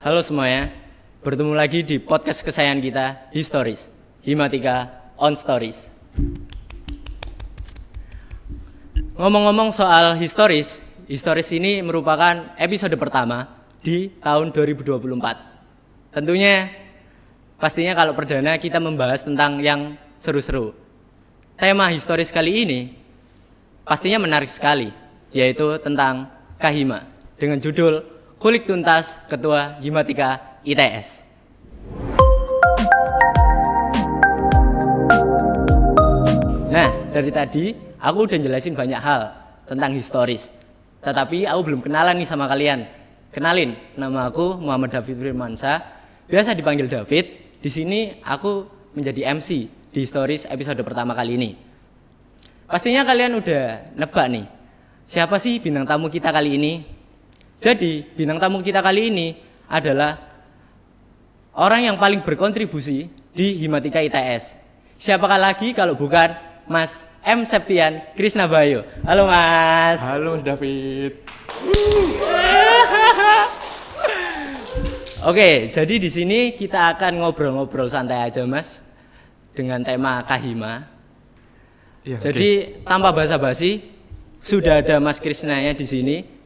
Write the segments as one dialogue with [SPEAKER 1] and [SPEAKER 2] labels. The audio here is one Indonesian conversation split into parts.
[SPEAKER 1] Halo semuanya, bertemu lagi di podcast kesayangan kita, Historis, Himatika on Stories. Ngomong-ngomong soal historis ini merupakan episode pertama di tahun 2024. Tentunya, pastinya kalau perdana kita membahas tentang yang seru-seru. Tema historis kali ini pastinya menarik sekali, yaitu tentang Kahima dengan judul Kulik Tuntas Ketua Himatika ITS. Nah, dari tadi aku udah jelasin banyak hal tentang historis, tetapi aku belum kenalan nih sama kalian. Kenalin, nama aku Muhammad David Firmansyah, biasa dipanggil David. Di sini aku menjadi MC di historis episode pertama kali ini. Pastinya kalian udah nebak nih, siapa sih bintang tamu kita kali ini? Jadi, bintang tamu kita kali ini adalah orang yang paling berkontribusi di Himatika ITS. Siapakah lagi kalau bukan Mas M. Septian Krisnabayo. Halo Mas.
[SPEAKER 2] Halo Mas David.
[SPEAKER 1] Oke, jadi di sini kita akan ngobrol-ngobrol santai aja Mas, dengan tema Kahima.
[SPEAKER 2] Ya,
[SPEAKER 1] jadi tanpa basa-basi, sudah ada Mas Krisnanya di sini.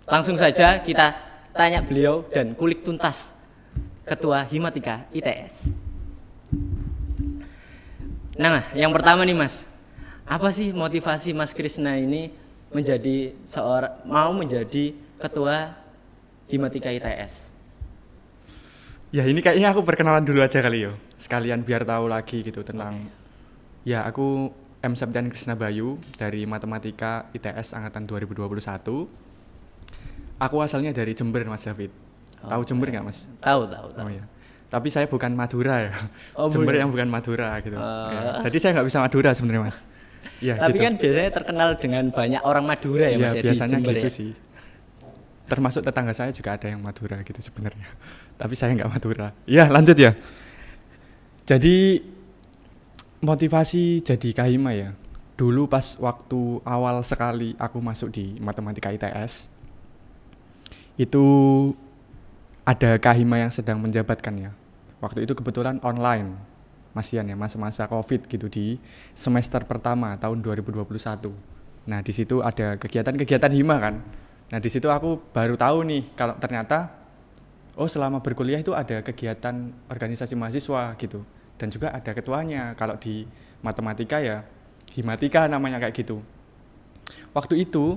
[SPEAKER 1] Langsung saja kita tanya beliau dan kulik tuntas Ketua Himatika ITS. Nah, yang pertama nih Mas, apa sih motivasi Mas Krisna ini menjadi menjadi Ketua Himatika ITS?
[SPEAKER 2] Ya ini kayaknya aku perkenalan dulu aja kali yo, sekalian biar tahu lagi gitu tentang. Ya aku M. Septian Krisnabayu dari Matematika ITS angkatan 2021. Aku asalnya dari Jember Mas David. Tahu Jember nggak Mas?
[SPEAKER 1] Tahu.
[SPEAKER 2] Oh ya. Tapi saya bukan Madura ya.
[SPEAKER 1] Oh,
[SPEAKER 2] Jember yang bukan Madura gitu. Ya. Jadi saya nggak bisa Madura sebenarnya Mas. Ya,
[SPEAKER 1] tapi
[SPEAKER 2] gitu.
[SPEAKER 1] kan biasanya terkenal dengan banyak orang Madura ya Mas ya,
[SPEAKER 2] biasanya
[SPEAKER 1] di Jember
[SPEAKER 2] gitu
[SPEAKER 1] ya?
[SPEAKER 2] sih. Termasuk tetangga saya juga ada yang Madura gitu sebenarnya. Tapi saya nggak Madura. Ya lanjut ya. Jadi motivasi jadi Kahima ya. Dulu pas waktu awal sekali aku masuk di Matematika ITS, itu ada Kahima yang sedang menjabatkan ya. Waktu itu kebetulan online, masian ya, masa-masa Covid gitu di semester pertama tahun 2021. Nah di situ ada kegiatan-kegiatan Hima kan. Nah di situ aku baru tahu nih kalau ternyata selama berkuliah itu ada kegiatan organisasi mahasiswa gitu. Dan juga ada ketuanya. Kalau di matematika ya Himatika namanya kayak gitu. Waktu itu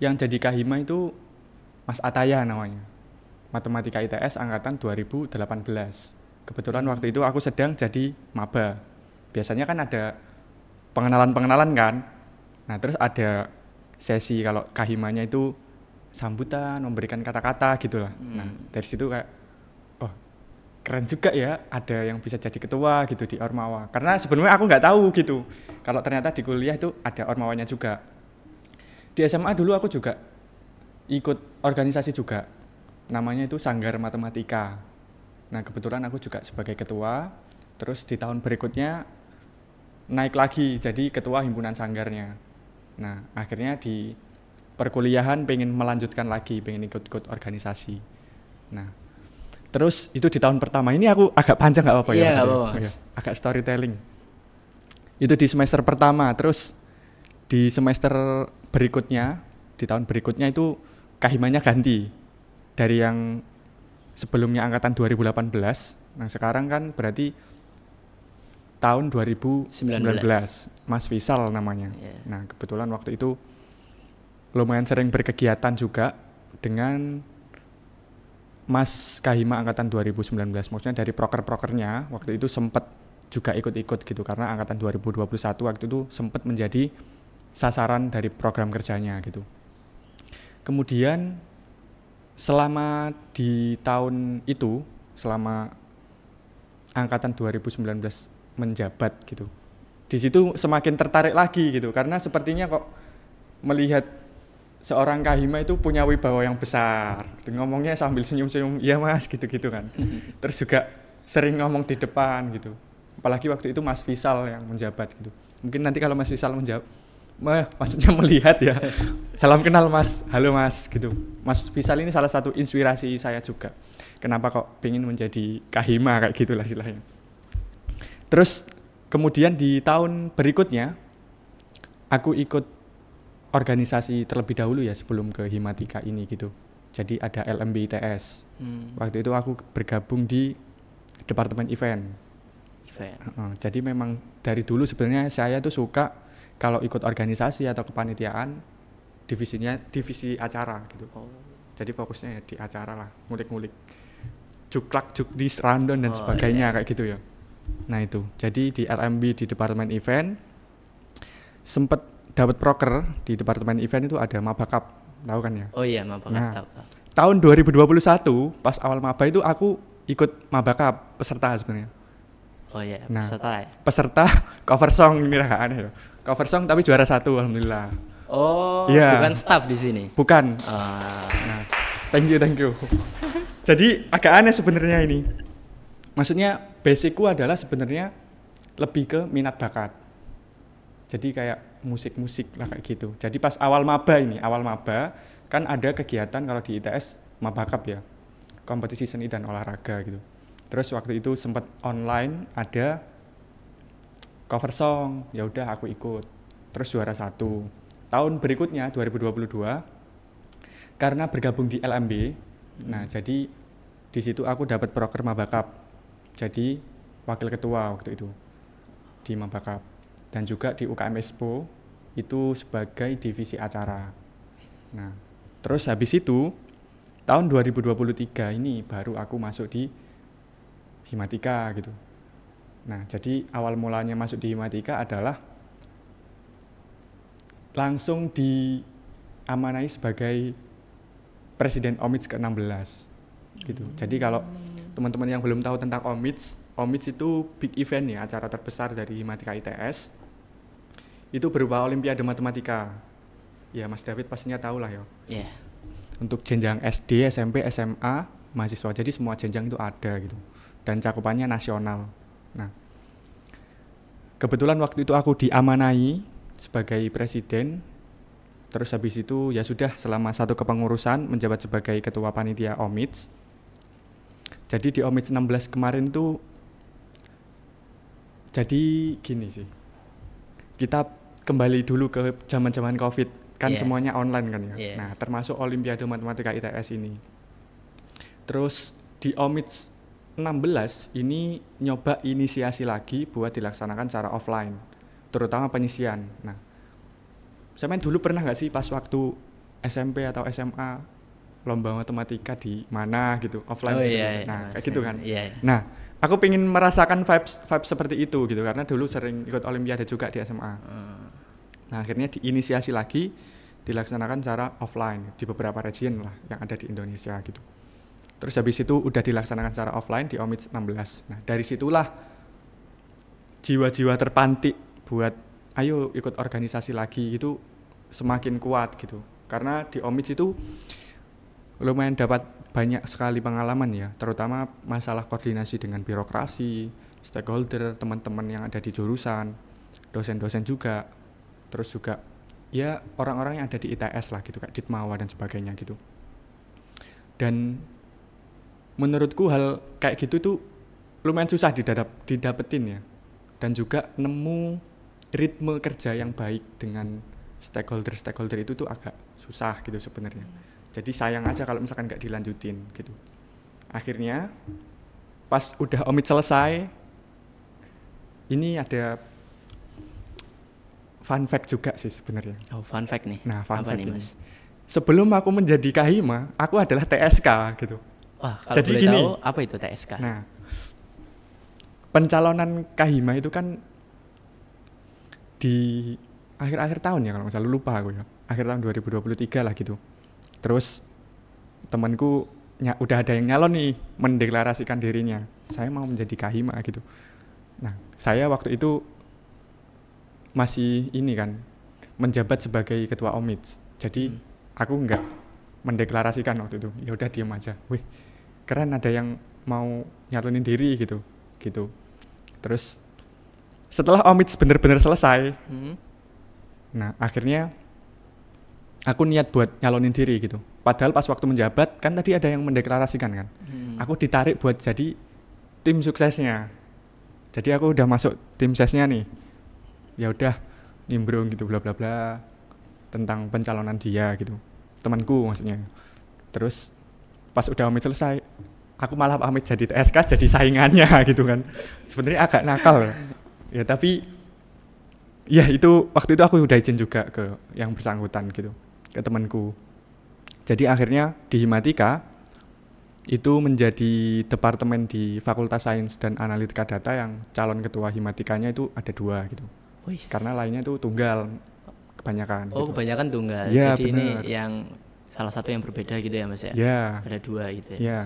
[SPEAKER 2] yang jadi Kahima itu Mas Ataya namanya, Matematika ITS angkatan 2018. Kebetulan waktu itu aku sedang jadi maba. Biasanya kan ada pengenalan kan. Nah terus ada sesi kalau Kahimanya itu sambutan, memberikan kata-kata gitulah. Nah dari situ kayak, oh keren juga ya ada yang bisa jadi ketua gitu di Ormawa. Karena sebelumnya aku nggak tahu gitu, kalau ternyata di kuliah itu ada Ormawanya juga. Di SMA dulu aku juga ikut organisasi juga, namanya itu Sanggar Matematika. Nah kebetulan aku juga sebagai ketua, terus di tahun berikutnya naik lagi jadi ketua himpunan sanggarnya. Nah akhirnya di perkuliahan pengen melanjutkan lagi, pengen ikut-ikut organisasi. Nah terus itu di tahun pertama, ini aku agak panjang gak apa-apa ya?
[SPEAKER 1] Iya gak apa-apa Mas.
[SPEAKER 2] Agak storytelling. Itu di semester pertama, terus di semester berikutnya, di tahun berikutnya itu Kahimanya ganti dari yang sebelumnya angkatan 2018. Nah sekarang kan berarti tahun 2019. Mas Fisal namanya. Yeah. Nah kebetulan waktu itu lumayan sering berkegiatan juga dengan Mas Kahima angkatan 2019. Maksudnya dari proker-prokernya waktu itu sempat juga ikut-ikut gitu. Karena angkatan 2021 waktu itu sempat menjadi sasaran dari program kerjanya gitu. Kemudian selama di tahun itu, selama angkatan 2019 menjabat gitu, di situ semakin tertarik lagi gitu, karena sepertinya kok melihat seorang Kahima itu punya wibawa yang besar, ngomongnya sambil senyum-senyum, iya mas gitu-gitu kan. Terus juga sering ngomong di depan gitu, apalagi waktu itu Mas Fisal yang menjabat gitu. Mungkin nanti kalau Mas Fisal maksudnya melihat ya. Salam kenal Mas, halo Mas gitu. Mas Fisal ini salah satu inspirasi saya juga. Kenapa kok pengen menjadi kahima kayak gitulah istilahnya. Terus kemudian di tahun berikutnya aku ikut organisasi terlebih dahulu ya sebelum ke Himatika ini gitu. Jadi ada LMB ITS. Waktu itu aku bergabung di departemen event. Jadi memang dari dulu sebenarnya saya tuh suka kalau ikut organisasi atau kepanitiaan divisinya divisi acara gitu. Jadi fokusnya ya di acara lah, ngulik-ngulik juklak, jukdis, random dan sebagainya kayak gitu ya. Nah itu, jadi di LMB di departemen event sempet dapat proker di departemen event itu ada Maba Cup, tahu kan ya?
[SPEAKER 1] Oh iya, Maba Cup,
[SPEAKER 2] nah,
[SPEAKER 1] tahu.
[SPEAKER 2] Tahun 2021 pas awal Maba itu aku ikut Maba Cup peserta sebenarnya.
[SPEAKER 1] Oh iya, peserta ya.
[SPEAKER 2] Peserta cover song ini agak aneh ya. Cover song tapi juara 1 alhamdulillah.
[SPEAKER 1] Oh, yeah. Bukan staff di sini.
[SPEAKER 2] Bukan. Nah, thank you. Jadi agak aneh sebenarnya ini. Maksudnya basicku adalah sebenarnya lebih ke minat bakat. Jadi kayak musik-musik lah kayak gitu. Jadi pas awal maba kan ada kegiatan kalau di ITS Maba Cup ya. Kompetisi seni dan olahraga gitu. Terus waktu itu sempat online ada cover song, ya udah aku ikut. Terus juara 1. Tahun berikutnya 2022 karena bergabung di LMB. Nah, jadi di situ aku dapat proker Maba Cup. Jadi wakil ketua waktu itu di Maba Cup. Dan juga di UKM Expo itu sebagai divisi acara. Nah, terus habis itu tahun 2023 ini baru aku masuk di Himatika gitu. Nah, jadi awal mulanya masuk di Himatika adalah langsung diamanai sebagai Presiden OMIDS ke-16 gitu. Jadi kalau teman-teman yang belum tahu tentang OMIDS itu big event ya, acara terbesar dari Himatika ITS. Itu berupa Olimpiade Matematika. Ya, Mas David pastinya tahu lah ya.
[SPEAKER 1] Yeah.
[SPEAKER 2] Untuk jenjang SD, SMP, SMA, mahasiswa. Jadi semua jenjang itu ada gitu. Dan cakupannya nasional. Nah, kebetulan waktu itu aku diamanai sebagai presiden. Terus habis itu ya sudah selama 1 kepengurusan menjabat sebagai ketua panitia OMIDS. Jadi di OMIDS 16 kemarin tuh jadi gini sih. Kita kembali dulu ke zaman-zaman Covid, kan semuanya online kan ya. Nah, termasuk Olimpiade Matematika ITS ini. Terus di OMIDS 16 ini nyoba inisiasi lagi buat dilaksanakan secara offline, terutama penyisian. Nah, saya main dulu pernah nggak sih pas waktu SMP atau SMA lomba matematika di mana gitu offline gitu. Nah, kayak gitu kan. Nah, aku pengen merasakan vibes seperti itu gitu karena dulu sering ikut olimpiade juga di SMA. Nah, akhirnya diinisiasi lagi dilaksanakan secara offline di beberapa region lah yang ada di Indonesia gitu. Terus habis itu udah dilaksanakan secara offline di OMIDS 16. Nah, dari situlah jiwa-jiwa terpantik buat ayo ikut organisasi lagi itu semakin kuat gitu. Karena di OMIDS itu lumayan dapat banyak sekali pengalaman ya, terutama masalah koordinasi dengan birokrasi, stakeholder, teman-teman yang ada di jurusan, dosen-dosen juga, terus juga ya orang-orang yang ada di ITS lah gitu, kayak Ditmawa dan sebagainya gitu. Dan menurutku hal kayak gitu tuh lumayan susah didapetin ya, dan juga nemu ritme kerja yang baik dengan stakeholder itu tuh agak susah gitu sebenarnya. Jadi sayang aja kalau misalkan nggak dilanjutin gitu. Akhirnya pas udah OMID selesai, ini ada fun fact juga sih sebenarnya.
[SPEAKER 1] Oh, fun fact nih.
[SPEAKER 2] Nah, fun
[SPEAKER 1] apa
[SPEAKER 2] fact
[SPEAKER 1] nih,
[SPEAKER 2] ini.
[SPEAKER 1] Mas?
[SPEAKER 2] Sebelum aku menjadi kahima, aku adalah TSK gitu.
[SPEAKER 1] Wah, kalau
[SPEAKER 2] jadi
[SPEAKER 1] boleh
[SPEAKER 2] gini,
[SPEAKER 1] tahu apa itu TSK?
[SPEAKER 2] Nah, pencalonan kahima itu kan di akhir-akhir tahun ya kalau nggak salah, lupa aku ya. Akhir tahun 2023 lah gitu. Terus temanku udah ada yang nyalon nih, mendeklarasikan dirinya. Saya mau menjadi kahima gitu. Nah, saya waktu itu masih ini kan, menjabat sebagai ketua OMIDS. Jadi aku nggak mendeklarasikan waktu itu. Ya udah diam aja. Wih, keren ada yang mau nyalonin diri gitu. Terus setelah OMIDS benar-benar selesai, Nah akhirnya aku niat buat nyalonin diri gitu. Padahal pas waktu menjabat kan tadi ada yang mendeklarasikan kan. Aku ditarik buat jadi tim suksesnya. Jadi aku udah masuk tim suksesnya nih. Ya udah nimbrung gitu bla bla bla tentang pencalonan dia gitu. Temanku maksudnya. Terus pas udah Omid selesai, aku malah pamit jadi TSK jadi saingannya gitu kan. Sebenarnya agak nakal. Ya tapi ya itu waktu itu aku udah izin juga ke yang bersangkutan gitu, ke temanku. Jadi akhirnya di Himatika itu menjadi departemen di Fakultas Sains dan Analitika Data yang calon ketua Himatikanya itu ada 2 gitu.
[SPEAKER 1] Wih.
[SPEAKER 2] Karena lainnya itu tunggal kebanyakan.
[SPEAKER 1] Oh,
[SPEAKER 2] gitu.
[SPEAKER 1] kebanyakan tunggal.
[SPEAKER 2] Ya,
[SPEAKER 1] Jadi
[SPEAKER 2] bener.
[SPEAKER 1] ini yang salah satu yang berbeda gitu ya Mas ya.
[SPEAKER 2] Ya.
[SPEAKER 1] Ada 2 gitu ya.
[SPEAKER 2] Ya.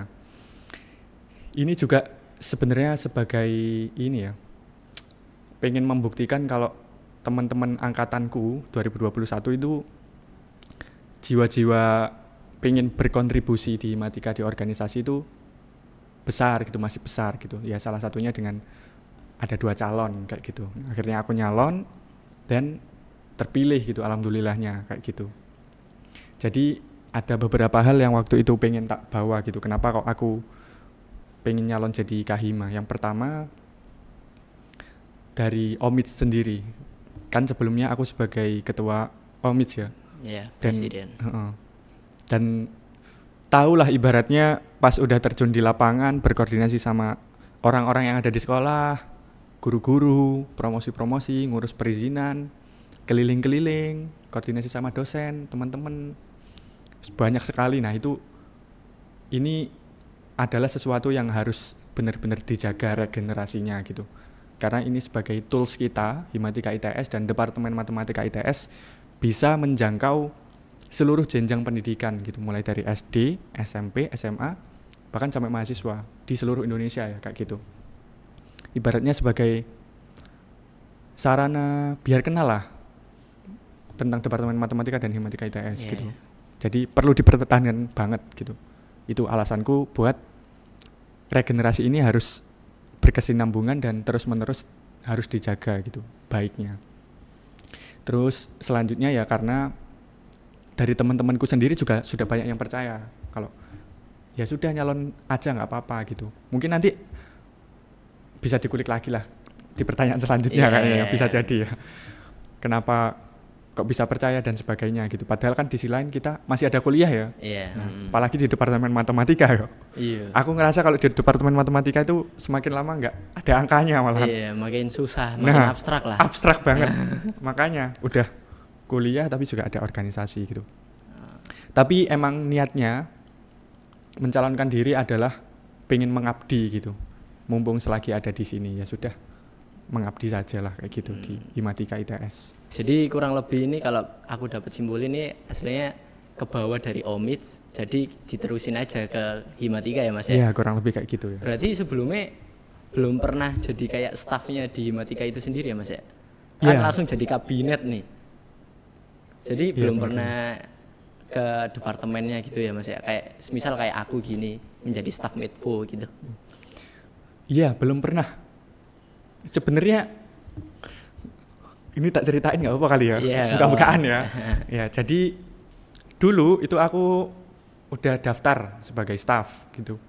[SPEAKER 2] Ini juga sebenarnya sebagai ini ya. Pengen membuktikan kalau teman-teman angkatanku 2021 itu jiwa-jiwa pengen berkontribusi di Himatika di organisasi itu besar gitu, masih besar gitu. Ya salah satunya dengan ada 2 calon kayak gitu. Akhirnya aku nyalon dan terpilih gitu, alhamdulillahnya kayak gitu. Jadi ada beberapa hal yang waktu itu pengen tak bawa gitu. Kenapa kok aku pengen nyalon jadi Kahima? Yang pertama dari Omid sendiri. Kan sebelumnya aku sebagai ketua Omid ya.
[SPEAKER 1] Iya, presiden.
[SPEAKER 2] Dan tahulah ibaratnya pas udah terjun di lapangan berkoordinasi sama orang-orang yang ada di sekolah, guru-guru, promosi-promosi, ngurus perizinan, keliling-keliling, koordinasi sama dosen, teman-teman, banyak sekali. Nah itu ini adalah sesuatu yang harus benar-benar dijaga regenerasinya gitu. Karena ini sebagai tools kita, Himatika ITS dan Departemen Matematika ITS bisa menjangkau seluruh jenjang pendidikan gitu, mulai dari SD, SMP, SMA, bahkan sampai mahasiswa di seluruh Indonesia ya kayak gitu. Ibaratnya sebagai sarana biar kenal lah tentang Departemen Matematika dan Himatika ITS gitu. Jadi perlu dipertahankan banget gitu. Itu alasanku buat regenerasi ini harus berkesinambungan dan terus-menerus harus dijaga gitu baiknya. Terus selanjutnya ya karena dari teman-temanku sendiri juga sudah banyak yang percaya kalau ya sudah nyalon aja nggak apa-apa gitu. Mungkin nanti bisa dikulik lagi lah di pertanyaan selanjutnya kayaknya bisa jadi ya. Kenapa kok bisa percaya dan sebagainya gitu. Padahal kan di sisi lain kita masih ada kuliah ya. Apalagi di Departemen Matematika ya. Aku ngerasa kalau di Departemen Matematika itu semakin lama nggak ada angkanya malah.
[SPEAKER 1] Makin susah, makin abstrak lah.
[SPEAKER 2] Abstrak banget. Makanya udah kuliah tapi juga ada organisasi gitu. Tapi emang niatnya mencalonkan diri adalah pengen mengabdi gitu. Mumpung selagi ada di sini ya sudah mengabdi saja lah kayak gitu di Himatika ITS.
[SPEAKER 1] Jadi kurang lebih ini kalau aku dapat simpulin ini aslinya ke bawah dari Omid, jadi diterusin aja ke Himatika ya Mas ya?
[SPEAKER 2] Iya kurang lebih kayak gitu ya.
[SPEAKER 1] Berarti sebelumnya belum pernah jadi kayak staffnya di Himatika itu sendiri ya Mas ya? Kan langsung jadi kabinet nih. Jadi belum pernah ke departemennya gitu ya Mas ya? Kayak misal kayak aku gini menjadi staff Medfo gitu.
[SPEAKER 2] Iya belum pernah. Sebenarnya ini tak ceritain nggak apa kali ya, buka-bukaan ya. Ya jadi dulu itu aku udah daftar sebagai staff gitu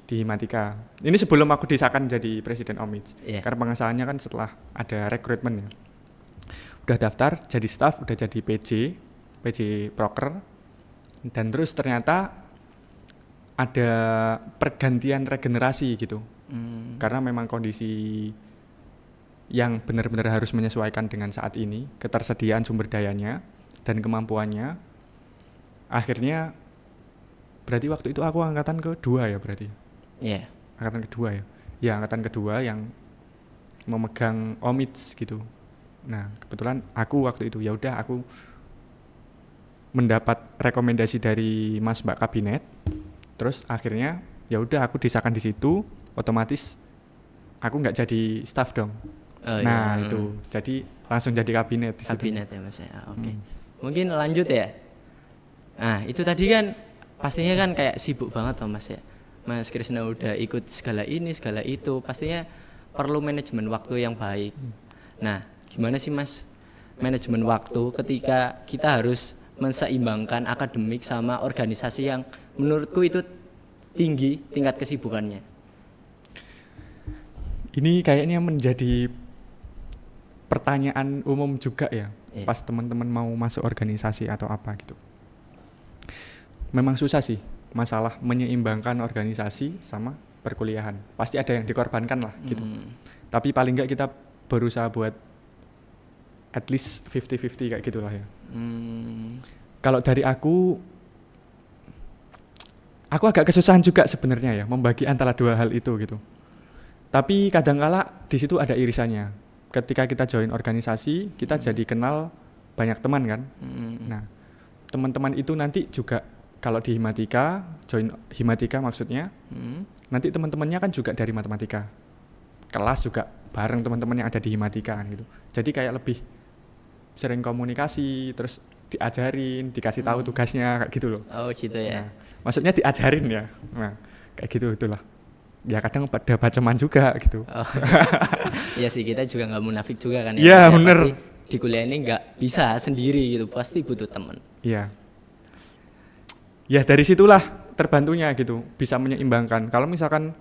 [SPEAKER 2] di Himatika. Ini sebelum aku disahkan jadi presiden Omid. Karena pengesahannya kan setelah ada rekrutmen ya. Udah daftar jadi staff, udah jadi PJ proker, dan terus ternyata ada pergantian regenerasi gitu. Karena memang kondisi yang benar-benar harus menyesuaikan dengan saat ini, ketersediaan sumber dayanya dan kemampuannya. Akhirnya berarti waktu itu aku angkatan kedua ya berarti.
[SPEAKER 1] Iya.
[SPEAKER 2] Angkatan kedua ya. Ya angkatan kedua yang memegang Omid gitu. Nah kebetulan aku waktu itu ya udah aku mendapat rekomendasi dari Mas Mbak Kabinet, terus akhirnya ya udah aku disahkan di situ, otomatis aku nggak jadi staff dong. Itu jadi langsung jadi kabinet di
[SPEAKER 1] kabinet situ. Ya Mas ya. Oke. Mungkin lanjut ya. Nah itu tadi kan pastinya kan kayak sibuk banget toh Mas ya. Mas Krisna udah ikut segala ini segala itu, pastinya perlu manajemen waktu yang baik. Nah gimana sih Mas manajemen waktu ketika kita harus menseimbangkan akademik sama organisasi yang menurutku itu tinggi tingkat kesibukannya.
[SPEAKER 2] Ini kayaknya menjadi pertanyaan umum juga ya, pas teman-teman mau masuk organisasi atau apa gitu. Memang susah sih masalah menyeimbangkan organisasi sama perkuliahan. Pasti ada yang dikorbankan lah gitu. Tapi paling enggak kita berusaha buat at least 50-50 kayak gitulah ya. Kalau dari aku agak kesusahan juga sebenarnya ya membagi antara dua hal itu gitu. Tapi kadangkala di situ ada irisannya. Ketika kita join organisasi, kita jadi kenal banyak teman kan. Nah, teman-teman itu nanti juga kalau di Himatika, join Himatika maksudnya, nanti teman-temannya kan juga dari matematika. Kelas juga bareng teman-teman yang ada di Himatika kan gitu. Jadi kayak lebih sering komunikasi, terus diajarin, dikasih tahu tugasnya kayak gitu loh.
[SPEAKER 1] Oh gitu ya.
[SPEAKER 2] Nah, maksudnya diajarin ya. Nah, kayak gitu itulah. Ya kadang pada baceman juga gitu.
[SPEAKER 1] Oh. Iya sih, kita juga nggak munafik juga kan ya.
[SPEAKER 2] Iya bener.
[SPEAKER 1] Di kuliah ini nggak bisa sendiri gitu, pasti butuh teman.
[SPEAKER 2] Iya. Ya dari situlah terbantunya gitu, bisa menyeimbangkan. Kalau misalkan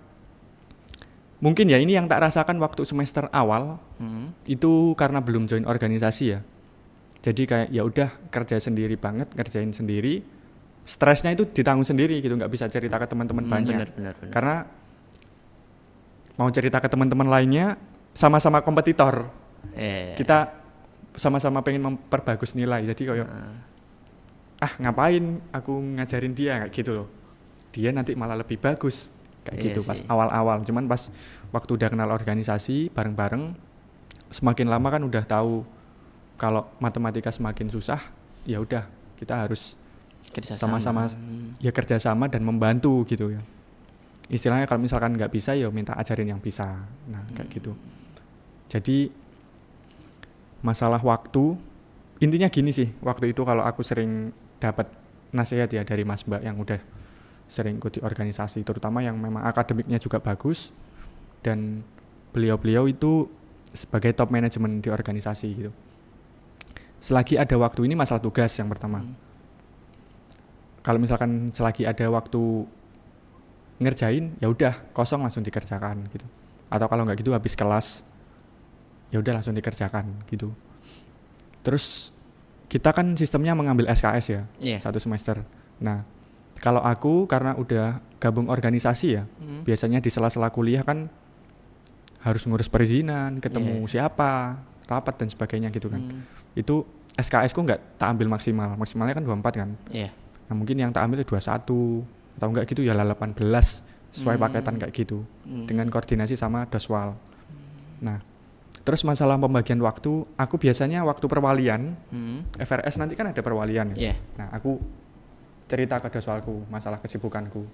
[SPEAKER 2] mungkin ya ini yang tak rasakan waktu semester awal, itu karena belum join organisasi ya. Jadi kayak ya udah kerja sendiri banget, ngerjain sendiri. Stresnya itu ditanggung sendiri gitu, nggak bisa cerita ke teman-teman banyak.
[SPEAKER 1] Bener.
[SPEAKER 2] Karena mau cerita ke teman-teman lainnya sama-sama kompetitor. Kita sama-sama pengen memperbagus nilai. Jadi kayak ngapain aku ngajarin dia kayak gitu loh. Dia nanti malah lebih bagus kayak gitu pas awal-awal. Cuman pas waktu udah kenal organisasi bareng-bareng, semakin lama kan udah tahu kalau matematika semakin susah, ya udah kita harus sama-sama ya kerjasama dan membantu gitu ya. Istilahnya kalau misalkan nggak bisa ya minta ajarin yang bisa. Nah kayak gitu. Jadi masalah waktu intinya gini sih, waktu itu kalau aku sering dapat nasihat ya dari Mas Mbak yang udah sering ikut di organisasi, terutama yang memang akademiknya juga bagus, dan beliau-beliau itu sebagai top manajemen di organisasi gitu. Selagi ada waktu, ini masalah tugas yang pertama. Kalau misalkan selagi ada waktu ngerjain, ya udah kosong langsung dikerjakan gitu. Atau kalau nggak gitu habis kelas, ya udah langsung dikerjakan gitu. Terus kita kan sistemnya mengambil SKS ya, satu semester. Nah, kalau aku karena udah gabung organisasi ya, biasanya di sela-sela kuliah kan harus ngurus perizinan, ketemu siapa, rapat dan sebagainya gitu kan. Itu SKS ku nggak tak ambil maksimal, maksimalnya kan 24 kan. Nah mungkin yang tak ambil 21 atau enggak gitu ya 18 sesuai paketan kayak gitu, dengan koordinasi sama doswal. Nah terus masalah pembagian waktu, aku biasanya waktu perwalian, FRS nanti kan ada perwalian ya. Nah aku cerita ke doswalku masalah kesibukanku.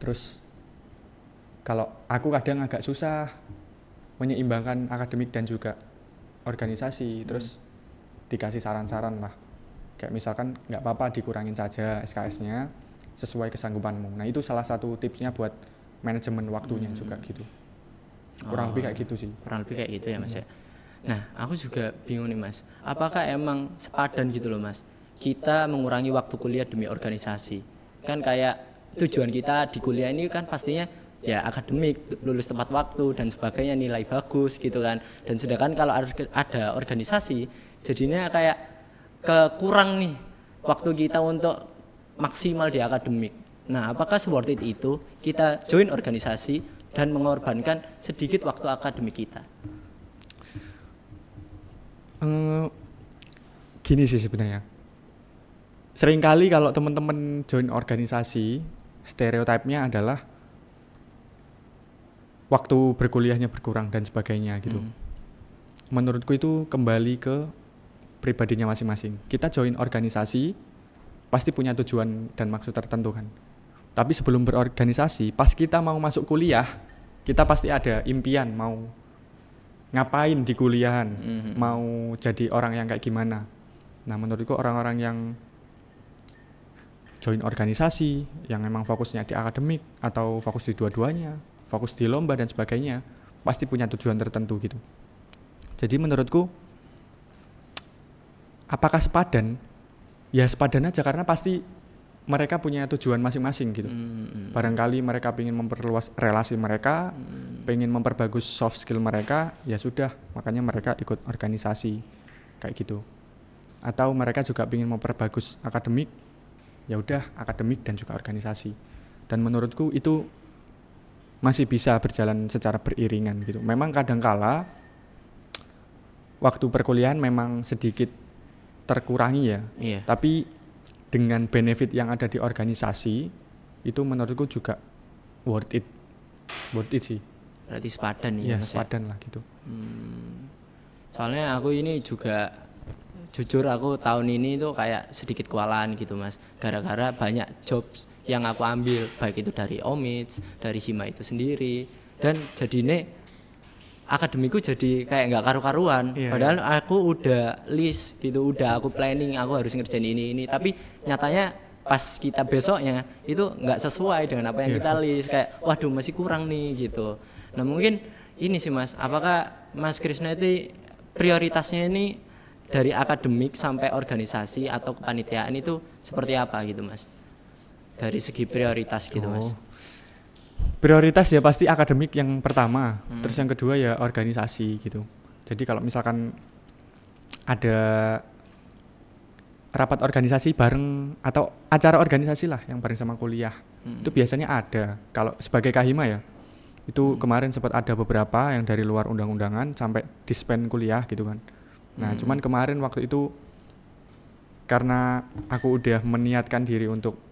[SPEAKER 2] Terus kalau aku kadang agak susah menyeimbangkan akademik dan juga organisasi, terus dikasih saran-saran lah. Kayak misalkan nggak apa-apa dikurangin saja SKS-nya sesuai kesanggupanmu. Nah itu salah satu tipsnya buat manajemen waktunya juga gitu. Kurang lebih kayak gitu sih.
[SPEAKER 1] Kurang lebih kayak gitu ya Mas ya. Nah aku juga bingung nih Mas, apakah emang sepadan gitu loh Mas, kita mengurangi waktu kuliah demi organisasi? Kan kayak tujuan kita di kuliah ini kan pastinya ya akademik, lulus tepat waktu dan sebagainya, nilai bagus gitu kan. Dan sedangkan kalau ada organisasi, jadinya kayak kekurang nih waktu kita untuk maksimal di akademik. Nah apakah worth it itu kita join organisasi dan mengorbankan sedikit waktu akademik kita?
[SPEAKER 2] Gini sih sebenarnya. Seringkali kalau teman-teman join organisasi, stereotipnya adalah waktu berkuliahnya berkurang dan sebagainya gitu. Menurutku itu kembali ke pribadinya masing-masing. Kita join organisasi pasti punya tujuan dan maksud tertentu kan. Tapi sebelum berorganisasi, pas kita mau masuk kuliah, kita pasti ada impian mau ngapain di kuliahan, mau jadi orang yang kayak gimana. Nah menurutku orang-orang yang join organisasi, yang memang fokusnya di akademik atau fokus di dua-duanya, fokus di lomba dan sebagainya, pasti punya tujuan tertentu gitu. Jadi menurutku apakah sepadan? Ya sepadan aja karena pasti mereka punya tujuan masing-masing gitu. Barangkali mereka ingin memperluas relasi mereka, pengen memperbagus soft skill mereka, ya sudah, makanya mereka ikut organisasi kayak gitu. Atau mereka juga ingin memperbagus akademik, ya udah akademik dan juga organisasi. Dan menurutku itu masih bisa berjalan secara beriringan gitu. Memang kadangkala waktu perkuliahan memang sedikit terkurangi ya.
[SPEAKER 1] Iya.
[SPEAKER 2] Tapi dengan benefit yang ada di organisasi itu menurutku juga worth it sih.
[SPEAKER 1] Berarti sepadan
[SPEAKER 2] Iya,
[SPEAKER 1] ya Mas.
[SPEAKER 2] sepadan lah gitu.
[SPEAKER 1] Soalnya aku ini juga jujur aku tahun ini tuh kayak sedikit kewalahan gitu Mas. Gara-gara banyak jobs yang aku ambil, baik itu dari Omits, dari Hima itu sendiri, dan jadinya akademiku jadi kayak nggak karu-karuan.
[SPEAKER 2] Iya,
[SPEAKER 1] Padahal aku udah list gitu, udah aku planning, aku harus ngerjain ini. Tapi nyatanya pas kita besoknya itu nggak sesuai dengan apa yang kita list. Kayak waduh masih kurang nih gitu. Nah mungkin ini sih Mas, apakah Mas Krisna itu prioritasnya ini dari akademik sampai organisasi atau kepanitiaan itu seperti apa gitu Mas? Dari segi prioritas gitu Mas.
[SPEAKER 2] Prioritas ya pasti akademik yang pertama, terus yang kedua ya organisasi gitu. Jadi kalau misalkan ada rapat organisasi bareng atau acara organisasi lah yang bareng sama kuliah, itu biasanya ada. Kalau sebagai Kahima ya, itu kemarin sempat ada beberapa yang dari luar undang-undangan sampai dispen kuliah gitu kan. Nah cuman kemarin waktu itu karena aku udah meniatkan diri untuk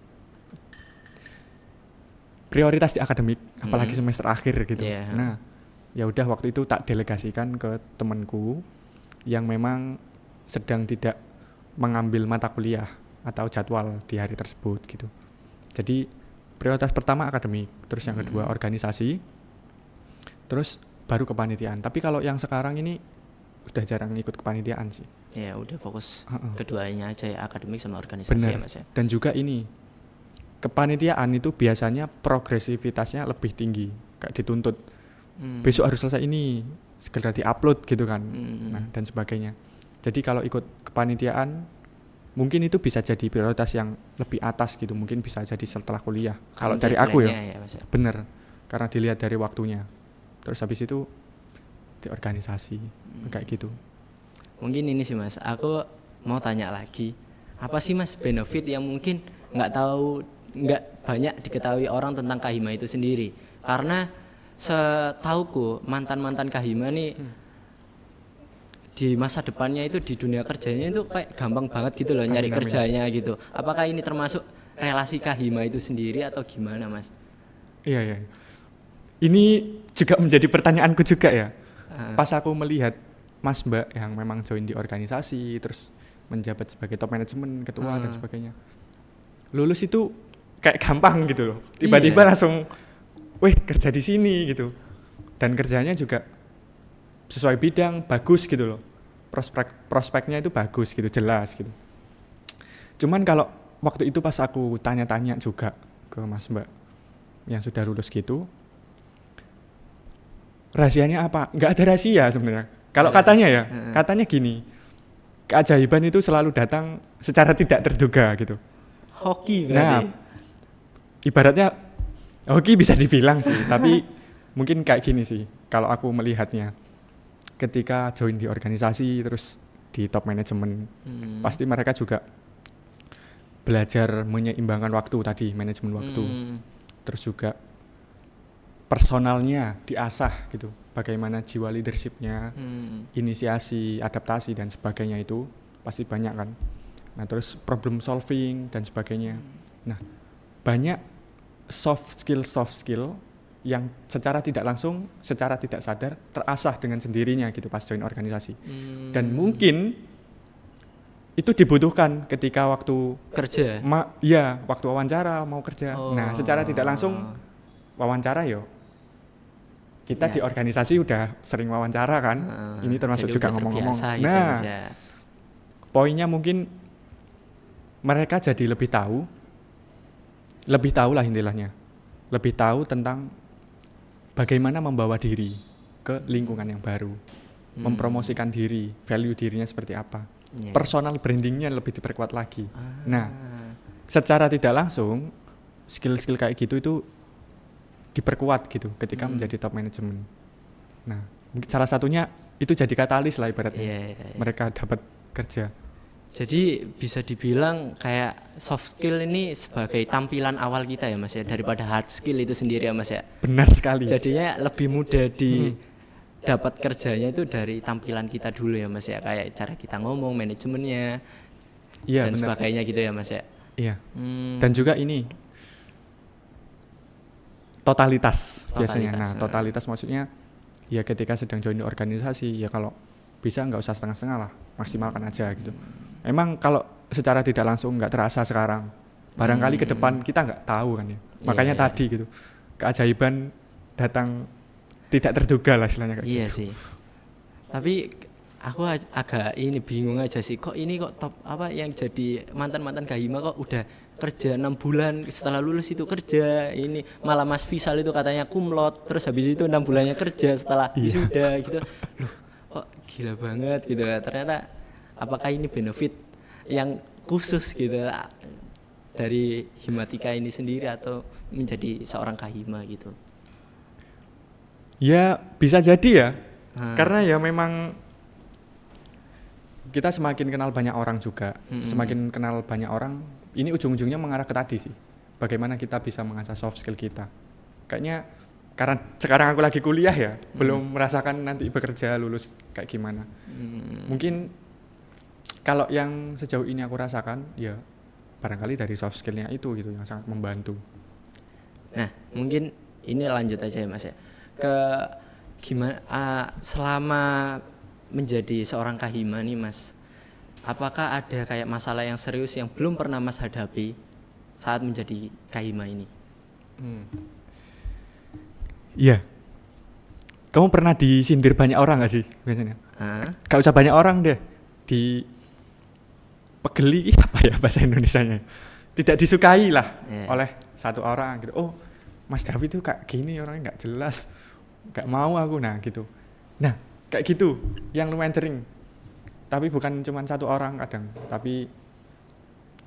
[SPEAKER 2] prioritas di akademik, apalagi semester akhir gitu. Nah, ya udah waktu itu tak delegasikan ke temanku yang memang sedang tidak mengambil mata kuliah atau jadwal di hari tersebut gitu. Jadi prioritas pertama akademik, terus yang kedua organisasi, terus baru kepanitiaan. Tapi kalau yang sekarang ini udah jarang ikut kepanitiaan sih.
[SPEAKER 1] Ya udah fokus keduanya aja ya, akademik sama organisasi.
[SPEAKER 2] Bener.
[SPEAKER 1] Ya Mas ya.
[SPEAKER 2] Dan juga ini kepanitiaan itu biasanya progresivitasnya lebih tinggi, kayak dituntut besok harus selesai ini, segera diupload gitu kan, nah dan sebagainya. Jadi kalau ikut kepanitiaan mungkin itu bisa jadi prioritas yang lebih atas gitu, mungkin bisa jadi setelah kuliah. Kalau dari aku ya,
[SPEAKER 1] Mas ya.
[SPEAKER 2] bener, karena dilihat dari waktunya. Terus habis itu di organisasi kayak gitu.
[SPEAKER 1] Mungkin ini sih Mas, aku mau tanya lagi, apa sih Mas benefit yang mungkin nggak banyak diketahui orang tentang Kahima itu sendiri? Karena setauku mantan Kahima nih di masa depannya itu di dunia kerjanya itu kayak gampang banget gitu loh nyari kerjanya gitu. Apakah ini termasuk relasi Kahima itu sendiri atau gimana Mas?
[SPEAKER 2] Iya. Ini juga menjadi pertanyaanku juga ya. Pas aku melihat Mas Mbak yang memang join di organisasi terus menjabat sebagai top manajemen, ketua dan sebagainya. Lulus itu kayak gampang gitu loh. Tiba-tiba langsung wih kerja di sini gitu. Dan kerjanya juga sesuai bidang, bagus gitu loh. Prospeknya itu bagus gitu, jelas gitu. Cuman kalau waktu itu pas aku tanya-tanya juga ke Mas Mbak yang sudah lulus gitu, rahasianya apa? Nggak ada rahasia sebenarnya. Kalau katanya ya, katanya gini, keajaiban itu selalu datang secara tidak terduga gitu.
[SPEAKER 1] Hoki berarti.
[SPEAKER 2] Nah, ibaratnya hoki bisa dibilang sih, tapi mungkin kayak gini sih kalau aku melihatnya. Ketika join di organisasi terus di top manajemen, pasti mereka juga belajar menyeimbangkan waktu tadi, manajemen waktu. Terus juga personalnya diasah gitu. Bagaimana jiwa leadershipnya, inisiasi, adaptasi dan sebagainya itu pasti banyak kan. Nah, terus problem solving dan sebagainya. Nah, banyak soft skill yang secara tidak langsung, secara tidak sadar terasah dengan sendirinya gitu pas join organisasi. Dan mungkin itu dibutuhkan ketika waktu
[SPEAKER 1] kerja.
[SPEAKER 2] Waktu wawancara mau kerja. Nah, secara tidak langsung wawancara kita di organisasi udah sering wawancara kan. Ini termasuk juga ngomong-ngomong.
[SPEAKER 1] Gitu
[SPEAKER 2] nah, poinnya mungkin mereka jadi lebih tahu lah intilahnya. Lebih tahu tentang bagaimana membawa diri ke lingkungan yang baru. Mempromosikan diri, value dirinya seperti apa. personal brandingnya lebih diperkuat lagi. Nah, secara tidak langsung skill-skill kayak gitu itu diperkuat gitu ketika menjadi top management. Nah, salah satunya itu jadi katalis lah ibaratnya. Mereka dapat kerja.
[SPEAKER 1] Jadi bisa dibilang kayak soft skill ini sebagai tampilan awal kita ya Mas ya, daripada hard skill itu sendiri ya Mas ya.
[SPEAKER 2] Benar sekali.
[SPEAKER 1] Jadinya lebih mudah dapat kerjanya itu dari tampilan kita dulu ya Mas ya, kayak cara kita ngomong, manajemennya, dan sebagainya gitu ya Mas ya.
[SPEAKER 2] Iya. Dan juga ini totalitas biasanya. Nah, totalitas maksudnya ya ketika sedang join organisasi ya kalau bisa nggak usah setengah-setengah lah, maksimalkan aja gitu. Emang kalau secara tidak langsung nggak terasa sekarang, barangkali ke depan kita nggak tahu kan ya. Makanya tadi gitu, keajaiban datang tidak terduga lah istilahnya kayak
[SPEAKER 1] iya
[SPEAKER 2] gitu.
[SPEAKER 1] Sih. Tapi aku agak ini bingung aja sih, kok ini kok top apa yang jadi mantan Kahima kok udah kerja 6 bulan setelah lulus itu kerja, ini malah Mas Fisal itu katanya kumlot, terus habis itu 6 bulannya kerja setelah wisuda gitu. Loh, kok gila banget gitu. Ternyata apakah ini benefit yang khusus gitu dari Himatika ini sendiri atau menjadi seorang Kahima gitu?
[SPEAKER 2] Ya bisa jadi ya, karena ya memang kita semakin kenal banyak orang juga, semakin kenal banyak orang, ini ujung-ujungnya mengarah ke tadi sih, bagaimana kita bisa mengasah soft skill kita. Kayaknya karena sekarang aku lagi kuliah ya, belum merasakan nanti bekerja lulus kayak gimana. Mungkin kalau yang sejauh ini aku rasakan ya barangkali dari soft skillnya itu gitu yang sangat membantu.
[SPEAKER 1] Nah mungkin ini lanjut aja ya Mas ya, ke gimana selama menjadi seorang Kahima nih Mas, apakah ada kayak masalah yang serius yang belum pernah Mas hadapi saat menjadi Kahima ini?
[SPEAKER 2] Iya. Kamu pernah disindir banyak orang gak sih biasanya? Gak usah banyak orang deh, di pegeli apa ya bahasa Indonesianya, tidak disukai lah oleh satu orang gitu. Oh Mas David tuh kayak gini, orangnya nggak jelas, nggak mau aku, nah gitu. Nah kayak gitu yang lumayan sering, tapi bukan cuma satu orang kadang, tapi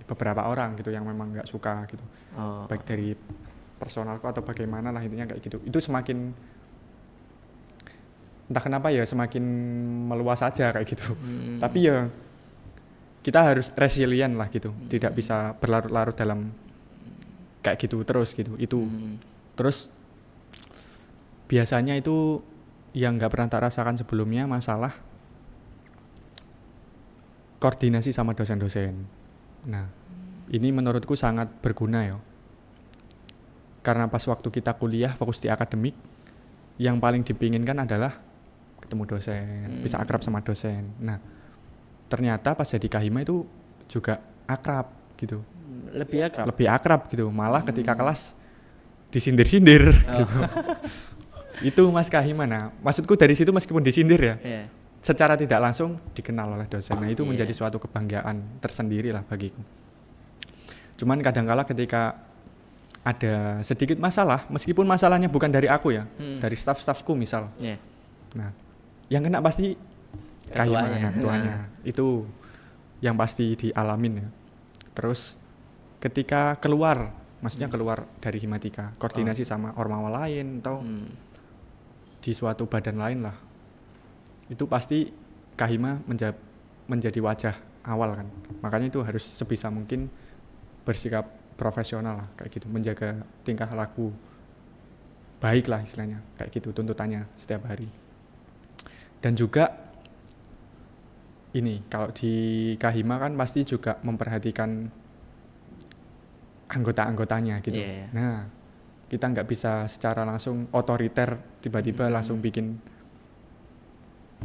[SPEAKER 2] beberapa orang gitu yang memang nggak suka gitu, baik dari personalku atau bagaimana lah, intinya kayak gitu. Itu semakin entah kenapa ya semakin meluas aja kayak gitu. Tapi ya kita harus resilient lah gitu, tidak bisa berlarut-larut dalam kayak gitu terus gitu. Itu terus biasanya itu yang nggak pernah tak rasakan sebelumnya, masalah koordinasi sama dosen-dosen. Nah ini menurutku sangat berguna ya, karena pas waktu kita kuliah fokus di akademik, yang paling dipinginkan adalah ketemu dosen, bisa akrab sama dosen. Nah ternyata pas jadi Kahima itu juga akrab gitu, lebih akrab gitu, malah ketika kelas disindir-sindir gitu. Itu Mas Kahima. Nah maksudku dari situ meskipun disindir ya, secara tidak langsung dikenal oleh dosen. Nah itu menjadi suatu kebanggaan tersendiri lah bagiku. Cuman kadangkala ketika ada sedikit masalah, meskipun masalahnya bukan dari aku ya, dari staff-staffku misal, nah yang kena pasti ketuanya. Itu yang pasti dialamin ya. Terus ketika keluar, maksudnya keluar dari Himatika, koordinasi sama ormawa lain atau di suatu badan lain lah, itu pasti Kahima menjadi wajah awal kan. Makanya itu harus sebisa mungkin bersikap profesional lah kayak gitu, menjaga tingkah laku baik lah istilahnya kayak gitu, tuntutannya setiap hari. Dan juga ini kalau di Kahima kan pasti juga memperhatikan anggota-anggotanya gitu. Nah kita nggak bisa secara langsung otoriter tiba-tiba langsung bikin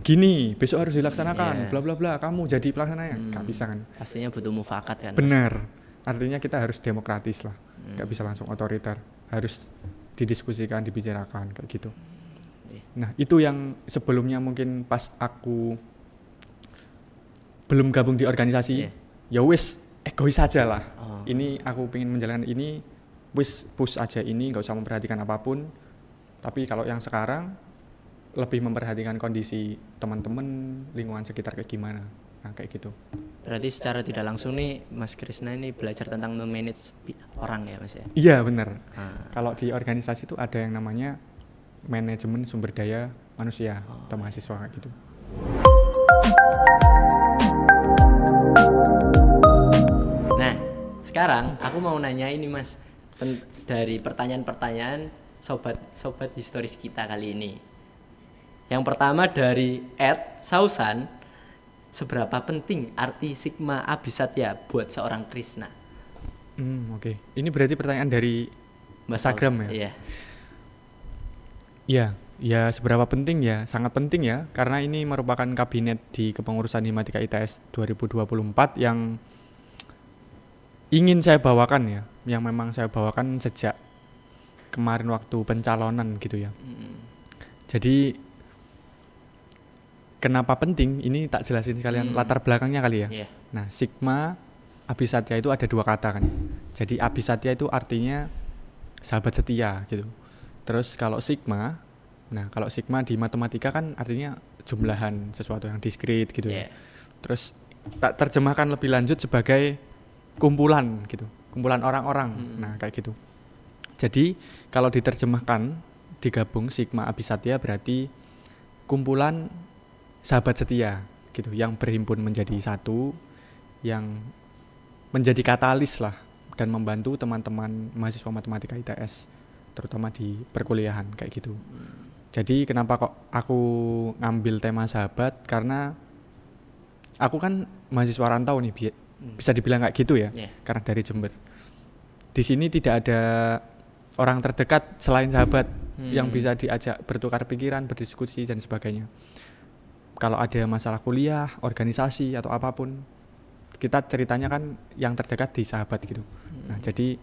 [SPEAKER 2] gini besok harus dilaksanakan bla bla bla, kamu jadi pelaksananya, nggak bisa kan.
[SPEAKER 1] Pastinya butuh mufakat kan.
[SPEAKER 2] Benar, artinya kita harus demokratis lah, nggak bisa langsung otoriter, harus didiskusikan, dibicarakan kayak gitu. Nah itu yang sebelumnya mungkin pas aku belum gabung di organisasi, ya wis egois aja lah. Ini aku pengen menjalankan ini, wis push aja ini, nggak usah memperhatikan apapun. Tapi kalau yang sekarang lebih memperhatikan kondisi teman-teman, lingkungan sekitar kayak gimana. Nah kayak gitu.
[SPEAKER 1] Berarti secara tidak langsung nih Mas Krisna ini belajar tentang memanage orang ya Mas ya?
[SPEAKER 2] Iya benar.
[SPEAKER 1] Ah.
[SPEAKER 2] Kalau di organisasi itu ada yang namanya manajemen sumber daya manusia atau mahasiswa gitu.
[SPEAKER 1] Nah, sekarang aku mau nanya ini Mas, dari pertanyaan-pertanyaan sobat historis kita kali ini. Yang pertama dari Ed Sausan, seberapa penting arti Sigma Abhisatya buat seorang Krishna?
[SPEAKER 2] Oke. Ini berarti pertanyaan dari
[SPEAKER 1] Mas
[SPEAKER 2] Instagram
[SPEAKER 1] Sausan,
[SPEAKER 2] ya?
[SPEAKER 1] Iya.
[SPEAKER 2] Iya, ya seberapa penting ya? Sangat penting ya, karena ini merupakan kabinet di kepengurusan Himatika ITS 2024 yang ingin saya bawakan ya, yang memang saya bawakan sejak kemarin waktu pencalonan gitu ya. Jadi kenapa penting? Ini tak jelasin sekalian latar belakangnya kali ya.
[SPEAKER 1] Iya.
[SPEAKER 2] Nah, Sigma Abhisatya itu ada 2 kata kan. Jadi Abhisatya itu artinya sahabat setia gitu. Terus kalau Sigma, nah kalau Sigma di matematika kan artinya jumlahan sesuatu yang diskrit gitu ya. Terus tak terjemahkan lebih lanjut sebagai kumpulan gitu, kumpulan orang-orang. Nah kayak gitu. Jadi kalau diterjemahkan, digabung Sigma Abhisatya berarti kumpulan sahabat setia gitu, yang berhimpun menjadi satu, yang menjadi katalis lah dan membantu teman-teman mahasiswa matematika ITS terutama di perkuliahan kayak gitu. Jadi kenapa kok aku ngambil tema sahabat, karena aku kan mahasiswa rantau nih, bisa dibilang kayak gitu ya, karena dari Jember. Di sini tidak ada orang terdekat selain sahabat yang bisa diajak bertukar pikiran, berdiskusi dan sebagainya. Kalau ada masalah kuliah, organisasi atau apapun, kita ceritanya kan yang terdekat di sahabat gitu. Nah jadi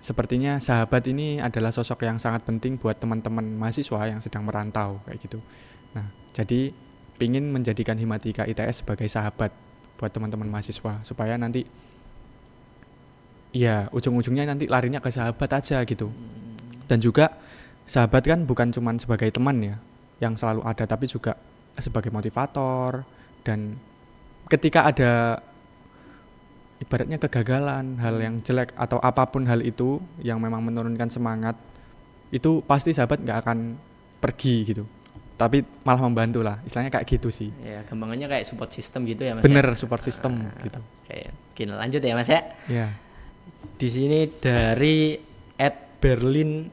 [SPEAKER 2] sepertinya sahabat ini adalah sosok yang sangat penting buat teman-teman mahasiswa yang sedang merantau kayak gitu. Nah jadi pingin menjadikan Himatika ITS sebagai sahabat buat teman-teman mahasiswa, supaya nanti ya ujung-ujungnya nanti larinya ke sahabat aja gitu. Dan juga sahabat kan bukan cuma sebagai teman ya yang selalu ada, tapi juga sebagai motivator. Dan ketika ada ibaratnya kegagalan, hal yang jelek atau apapun hal itu yang memang menurunkan semangat, itu pasti sahabat nggak akan pergi gitu, tapi malah membantu lah, istilahnya kayak gitu sih.
[SPEAKER 1] Ya, gampangannya kayak support system gitu ya Mas.
[SPEAKER 2] Bener, support system gitu.
[SPEAKER 1] Oke, mungkin lanjut ya Mas ya.
[SPEAKER 2] Ya.
[SPEAKER 1] Di sini dari @berlinnn.i,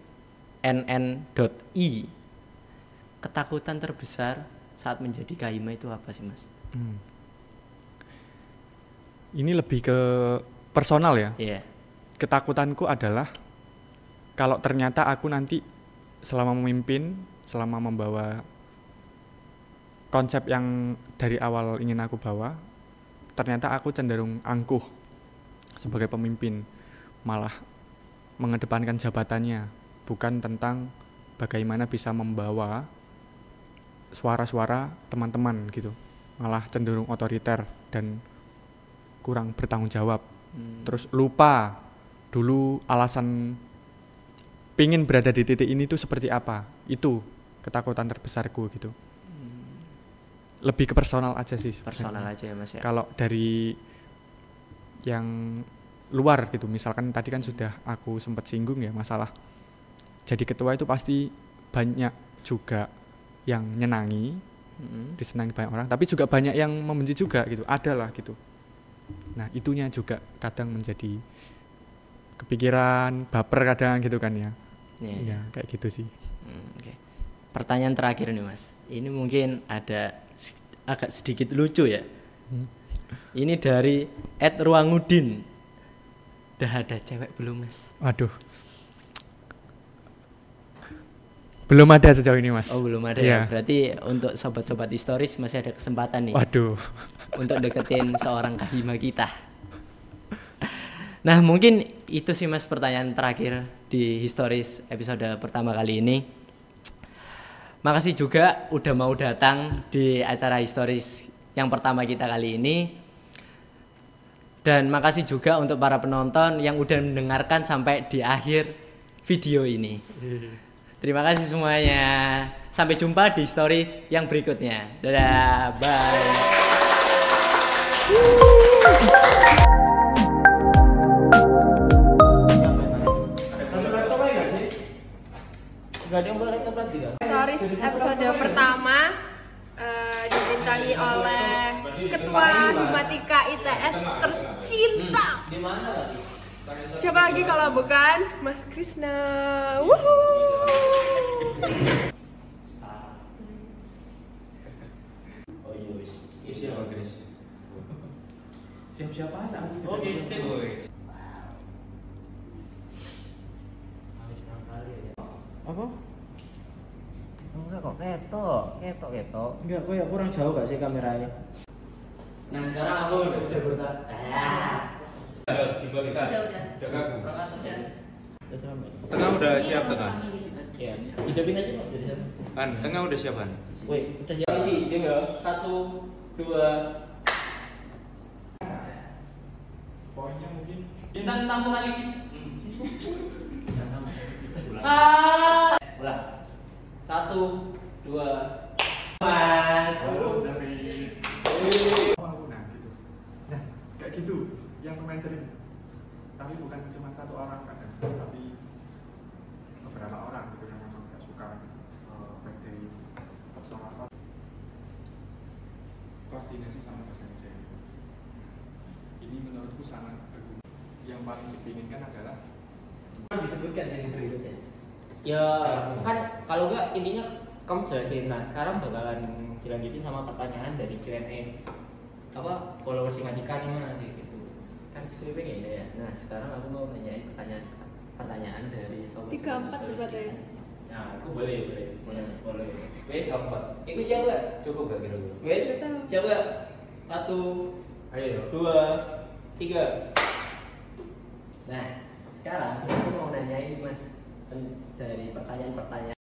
[SPEAKER 1] ketakutan terbesar saat menjadi kahima itu apa sih Mas?
[SPEAKER 2] Ini lebih ke personal ya.
[SPEAKER 1] Iya.
[SPEAKER 2] Ketakutanku adalah kalau ternyata aku nanti selama memimpin, selama membawa konsep yang dari awal ingin aku bawa, ternyata aku cenderung angkuh sebagai pemimpin, malah mengedepankan jabatannya, bukan tentang bagaimana bisa membawa suara-suara teman-teman gitu, malah cenderung otoriter dan kurang bertanggung jawab. Terus lupa dulu alasan pingin berada di titik ini tuh seperti apa. Itu ketakutan terbesarku gitu. Lebih ke personal aja sih sebenarnya.
[SPEAKER 1] Personal aja ya Mas ya.
[SPEAKER 2] Kalau dari yang luar gitu, misalkan tadi kan sudah aku sempat singgung ya, masalah jadi ketua itu pasti banyak juga yang nyenangi, disenangi banyak orang, tapi juga banyak yang membenci juga gitu, ada lah gitu. Nah itunya juga kadang menjadi kepikiran, baper kadang gitu kan ya. Ya kayak gitu sih.
[SPEAKER 1] Okay. Pertanyaan terakhir nih Mas, ini mungkin agak sedikit lucu ya. Ini dari @ruangudin. Udah ada cewek belum Mas?
[SPEAKER 2] Waduh, belum ada sejauh ini Mas.
[SPEAKER 1] Oh belum ada ya. Berarti untuk sobat-sobat historis masih ada kesempatan nih.
[SPEAKER 2] Waduh.
[SPEAKER 1] Untuk deketin seorang kahima kita. Nah mungkin itu sih Mas pertanyaan terakhir di historis episode pertama kali ini. Makasih juga udah mau datang di acara historis yang pertama kita kali ini. Dan makasih juga untuk para penonton yang udah mendengarkan sampai di akhir video ini. Terima kasih semuanya. Sampai jumpa di stories yang berikutnya. Dadah, bye.
[SPEAKER 3] Stories episode pertama dibintangi oleh Ketua Himatika ITS tercinta. Siapa lagi kalau bukan Mas Krisna?
[SPEAKER 2] Siap-siap aja.
[SPEAKER 1] Oke, sip.
[SPEAKER 4] Apa?
[SPEAKER 1] Enggak kok ketok.
[SPEAKER 4] Enggak, kok ya kurang jauh gak sih kameranya?
[SPEAKER 1] Nah, sekarang aku udah bertahan.
[SPEAKER 2] Udah kaku.
[SPEAKER 4] Terus rame.
[SPEAKER 2] Tengah udah siap tengah.
[SPEAKER 4] Ya, hidupin aja Mas dari sana.
[SPEAKER 2] Han, tengah udah siap Han.
[SPEAKER 4] Woi, udah siap.
[SPEAKER 1] Ini sih, dia 1, 2.
[SPEAKER 2] Poinnya mungkin
[SPEAKER 1] Bintang tamu lagi. Ulang. 1, 2. Mas.
[SPEAKER 2] dari nah gitu. Nah, kayak gitu yang pemain sering. Tapi bukan cuma satu orang kan, tapi beberapa orang gitu yang memang gak suka baik dari personal koordinasi sama bahasa Indonesia. Ini menurutku sangat berguna. Yang paling dipinginkan adalah
[SPEAKER 4] Disebutkan yang berikutnya. Ya, kan kalau enggak intinya kamu jelasin. Nah, sekarang bakalan dilanjutin sama pertanyaan dari Q&A. Apa followers Himatika nih Mas gitu. Kan skripnya kayak ini ya. Nah, sekarang aku mau nanyain pertanyaan dari sobat.
[SPEAKER 3] 3-4 berarti.
[SPEAKER 4] Nah, aku boleh. Boleh.
[SPEAKER 1] Wes, sobat.
[SPEAKER 4] Ikut siap gak?
[SPEAKER 1] Cukup gak kira-kira?
[SPEAKER 4] Wes,
[SPEAKER 3] Betul.
[SPEAKER 4] siap gak? 1,
[SPEAKER 1] Ayo.
[SPEAKER 4] 2, 3.
[SPEAKER 1] Nah, sekarang aku mau nanyain Mas dari pertanyaan-pertanyaan